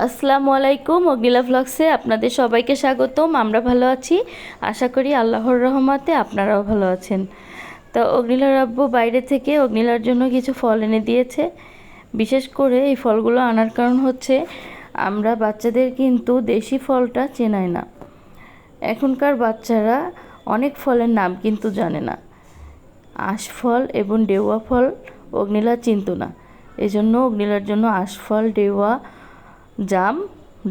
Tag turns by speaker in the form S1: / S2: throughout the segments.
S1: আসসালামু আলাইকুম, অগ্নিলা ভ্লগসে আপনাদের সবাইকে স্বাগতম। আমরা ভালো আছি, আশা করি আল্লাহর রহমতে আপনারাও ভালো আছেন। তো অগ্নিলার আব্বু বাইরে থেকে অগ্নিলার জন্য কিছু ফল এনে দিয়েছে। বিশেষ করে এই ফলগুলো আনার কারণ হচ্ছে আমরা বাচ্চাদের কিন্তু দেশি ফলটা চেনাই না। এখনকার বাচ্চারা অনেক ফলের নাম কিন্তু জানে না। আশফল এবং ডেওয়া ফল অগ্নিলা চিনত না, এজন্য অগ্নিলার জন্য আশফল, ডেওয়া, জাম,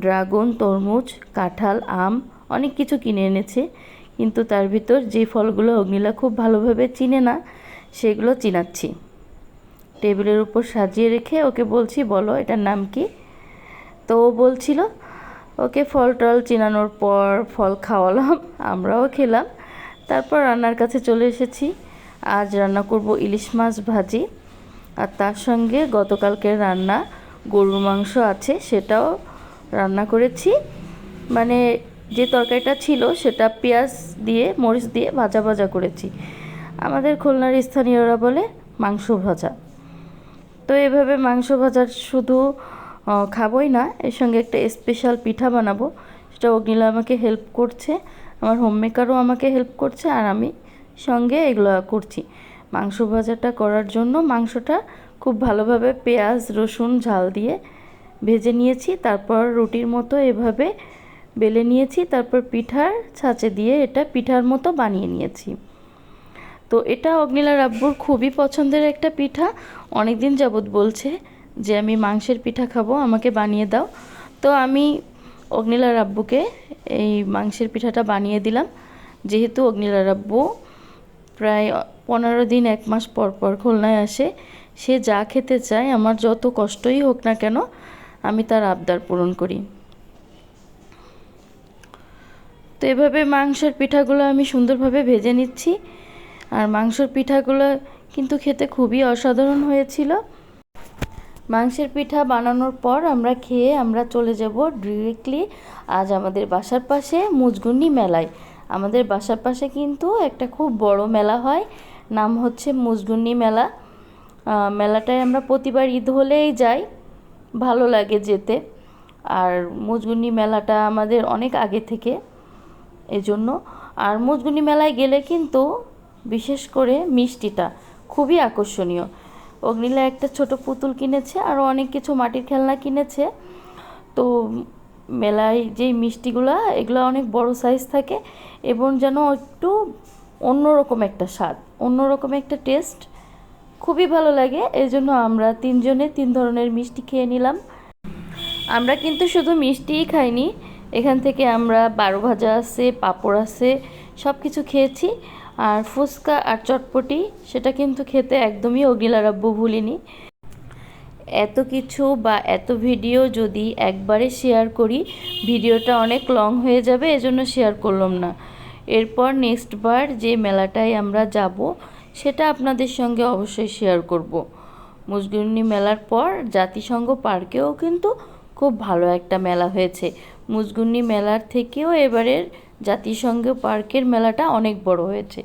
S1: ড্রাগন, তরমুজ, কাঁঠাল, আম অনেক কিছু কিনে এনেছে। কিন্তু তার ভিতর যে ফলগুলো অগ্নিলা খুব ভালোভাবে চিনে না সেগুলো চিনাচ্ছি। টেবিলের উপর সাজিয়ে রেখে ওকে বলছি, বলো এটার নাম কি। তো ও বলছিল, ওকে ফল টল চিনানোর পর ফল খাওয়ালাম, আমরাও খেলাম। তারপর রান্নার কাছে চলে এসেছি। আজ রান্না করব ইলিশ মাছ ভাজি, আর তার সঙ্গে গতকালকের রান্না গরুর মাংস আছে, সেটাও রান্না করেছি। মানে যে তরকারিটা ছিল সেটা পেঁয়াজ দিয়ে মরিচ দিয়ে ভাজা ভাজা করেছি। আমাদের খুলনার স্থানীয়রা বলে মাংস ভাজা। তো এভাবে মাংস ভাজা শুধু খাবোই না, এর সঙ্গে একটা স্পেশাল পিঠা বানাবো। সেটা অগ্নিলা আমাকে হেল্প করছে, আমার হোমমেকারও আমাকে হেল্প করছে, আর আমি সঙ্গে এগুলো করছি। মাংস ভাজাটা করার জন্য মাংসটা খুব ভালোভাবে পেঁয়াজ রসুন ঝাল দিয়ে ভেজে নিয়েছি। তারপর রুটির মতো এভাবে বেলে নিয়েছি, তারপর পিঠার ছাঁচে দিয়ে এটা পিঠার মতো বানিয়ে নিয়েছি। তো এটা অগ্নিলার আব্বুর খুবই পছন্দের একটা পিঠা। অনেক দিন যাবৎ বলছে যে আমি মাংসের পিঠা খাবো, আমাকে বানিয়ে দাও। তো আমি অগ্নিলার আব্বুকে এই মাংসের পিঠাটা বানিয়ে দিলাম। যেহেতু অগ্নিলার আব্বু প্রায় 15 দিন 1 মাস পর পর খুলনায় আসে, সে যা খেতে চায়, আমার যত কষ্টই হোক না কেন আমি তার আবদার পূরণ করি। তো এভাবে মাংসের পিঠাগুলো আমি সুন্দরভাবে ভেজে নিচ্ছি। আর মাংসের পিঠাগুলো কিন্তু খেতে খুবই অসাধারণ হয়েছিল। মাংসের পিঠা বানানোর পর আমরা চলে যাব ডিরেক্টলি আজ আমাদের বাসার পাশে মুজগুন্নি মেলায়। আমাদের বাসার পাশে কিন্তু একটা খুব বড় মেলা হয়, নাম হচ্ছে মুজগুন্নি মেলা। মেলাটায় আমরা প্রতিবার ঈদ হলেই যাই, ভালো লাগে যেতে। আর মুজগুন্নি মেলাটা আমাদের অনেক আগে থেকে, এজন্য। আর মুজগুন্নি মেলায় গেলে কিন্তু বিশেষ করে মিষ্টিটা খুবই আকর্ষণীয়। অগ্নিলা একটা ছোট পুতুল কিনেছে, আরও অনেক কিছু মাটির খেলনা কিনেছে। তো মেলায় যেই মিষ্টিগুলো, এগুলো অনেক বড় সাইজ থাকে এবং যেন একটু অন্যরকম একটা স্বাদ, অন্যরকম একটা টেস্ট, খুবই ভালো লাগে। এই জন্য আমরা 3 জনে 3 ধরনের মিষ্টি খেয়ে নিলাম। আমরা কিন্তু শুধু মিষ্টিই খাইনি, এখান থেকে আমরা 12 ভাজা আছে, পাঁপড় আছে, সব কিছু খেয়েছি। আর ফুচকা আর চটপটি, সেটা কিন্তু খেতে একদমই অগ্নিলার আব্বু ভুলিনি। এত কিছু বা এত ভিডিও যদি একবারে শেয়ার করি, ভিডিওটা অনেক লং হয়ে যাবে, এজন্য শেয়ার করলাম না। এরপর নেক্সট বার যে মেলাটায় আমরা যাব সেটা আপনাদের সঙ্গে অবশ্যই শেয়ার করব। মুজগুন্নি মেলার পর জাতিসংঘ পার্কেও কিন্তু খুব ভালো একটা মেলা হয়েছে। মুজগুন্নি মেলার থেকেও এবারের জাতিসংঘ পার্কের মেলাটা অনেক বড় হয়েছে।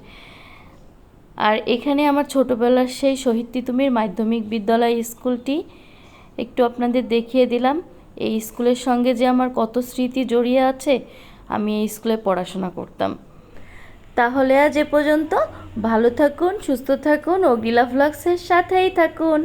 S1: আর এখানে আমার ছোটোবেলার সেই শহীদ তিতুমীর মাধ্যমিক বিদ্যালয় স্কুলটি একটু আপনাদের দেখিয়ে দিলাম। এই স্কুলের সঙ্গে যে আমার কত স্মৃতি জড়িয়ে আছে, আমি এই স্কুলে পড়াশোনা করতাম। তাহলে আজ এ পর্যন্ত, ভালো থাকুন, সুস্থ থাকুন, অগ্নিলা ভ্লগসের সাথেই থাকুন।